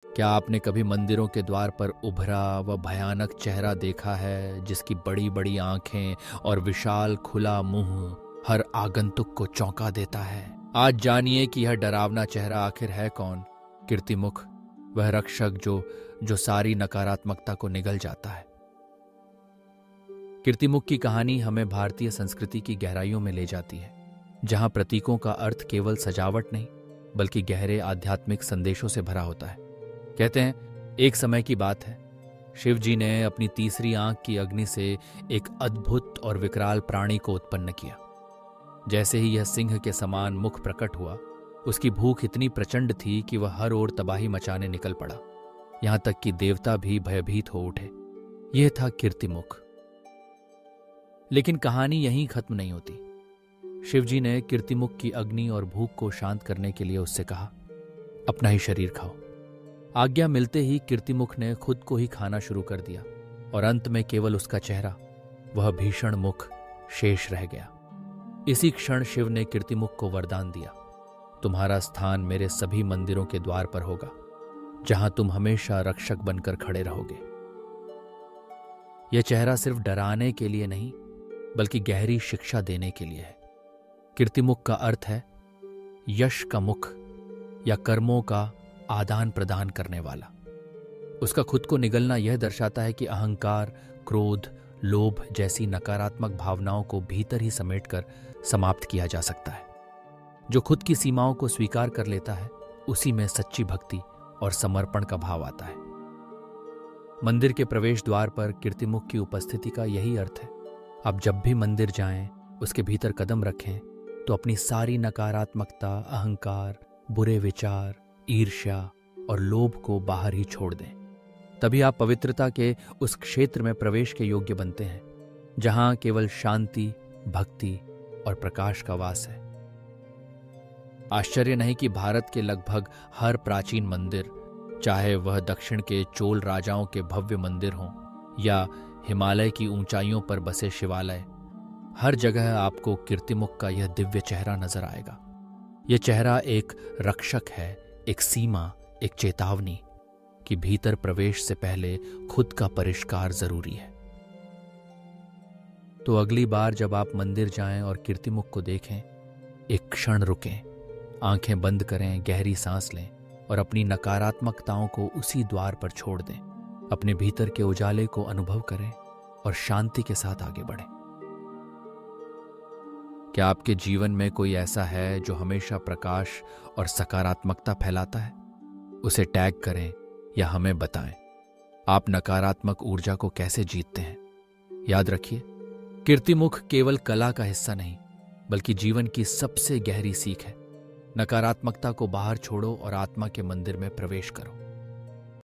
क्या आपने कभी मंदिरों के द्वार पर उभरा व भयानक चेहरा देखा है, जिसकी बड़ी बड़ी आंखें और विशाल खुला मुंह हर आगंतुक को चौंका देता है? आज जानिए कि यह डरावना चेहरा आखिर है कौन। कीर्तिमुख, वह रक्षक जो सारी नकारात्मकता को निगल जाता है। कीर्तिमुख की कहानी हमें भारतीय संस्कृति की गहराइयों में ले जाती है, जहां प्रतीकों का अर्थ केवल सजावट नहीं बल्कि गहरे आध्यात्मिक संदेशों से भरा होता है। कहते हैं, एक समय की बात है, शिव जी ने अपनी तीसरी आंख की अग्नि से एक अद्भुत और विकराल प्राणी को उत्पन्न किया। जैसे ही यह सिंह के समान मुख प्रकट हुआ, उसकी भूख इतनी प्रचंड थी कि वह हर ओर तबाही मचाने निकल पड़ा। यहां तक कि देवता भी भयभीत हो उठे। यह था कीर्तिमुख। लेकिन कहानी यहीं खत्म नहीं होती। शिवजी ने कीर्तिमुख की अग्नि और भूख को शांत करने के लिए उससे कहा, अपना ही शरीर खाओ। आज्ञा मिलते ही कीर्तिमुख ने खुद को ही खाना शुरू कर दिया और अंत में केवल उसका चेहरा, वह भीषण मुख, शेष रह गया। इसी क्षण शिव ने कीर्तिमुख को वरदान दिया, तुम्हारा स्थान मेरे सभी मंदिरों के द्वार पर होगा, जहां तुम हमेशा रक्षक बनकर खड़े रहोगे। यह चेहरा सिर्फ डराने के लिए नहीं बल्कि गहरी शिक्षा देने के लिए है। कीर्तिमुख का अर्थ है यश का मुख या कर्मों का आदान प्रदान करने वाला। उसका खुद को निगलना यह दर्शाता है कि अहंकार, क्रोध, लोभ जैसी नकारात्मक भावनाओं को भीतर ही समेटकर समाप्त किया जा सकता है। जो खुद की सीमाओं को स्वीकार कर लेता है, उसी में सच्ची भक्ति और समर्पण का भाव आता है। मंदिर के प्रवेश द्वार पर कीर्तिमुख की उपस्थिति का यही अर्थ है। आप जब भी मंदिर जाएं, उसके भीतर कदम रखें तो अपनी सारी नकारात्मकता, अहंकार, बुरे विचार, ईर्ष्या और लोभ को बाहर ही छोड़ दें। तभी आप पवित्रता के उस क्षेत्र में प्रवेश के योग्य बनते हैं, जहां केवल शांति, भक्ति और प्रकाश का वास है। आश्चर्य नहीं कि भारत के लगभग हर प्राचीन मंदिर, चाहे वह दक्षिण के चोल राजाओं के भव्य मंदिर हों या हिमालय की ऊंचाइयों पर बसे शिवालय, हर जगह आपको कीर्तिमुख का यह दिव्य चेहरा नजर आएगा। यह चेहरा एक रक्षक है, एक सीमा, एक चेतावनी कि भीतर प्रवेश से पहले खुद का परिष्कार जरूरी है। तो अगली बार जब आप मंदिर जाएं और कीर्तिमुख को देखें, एक क्षण रुकें, आंखें बंद करें, गहरी सांस लें और अपनी नकारात्मकताओं को उसी द्वार पर छोड़ दें। अपने भीतर के उजाले को अनुभव करें और शांति के साथ आगे बढ़ें। क्या आपके जीवन में कोई ऐसा है जो हमेशा प्रकाश और सकारात्मकता फैलाता है? उसे टैग करें या हमें बताएं। आप नकारात्मक ऊर्जा को कैसे जीतते हैं? याद रखिए, कीर्तिमुख केवल कला का हिस्सा नहीं बल्कि जीवन की सबसे गहरी सीख है। नकारात्मकता को बाहर छोड़ो और आत्मा के मंदिर में प्रवेश करो।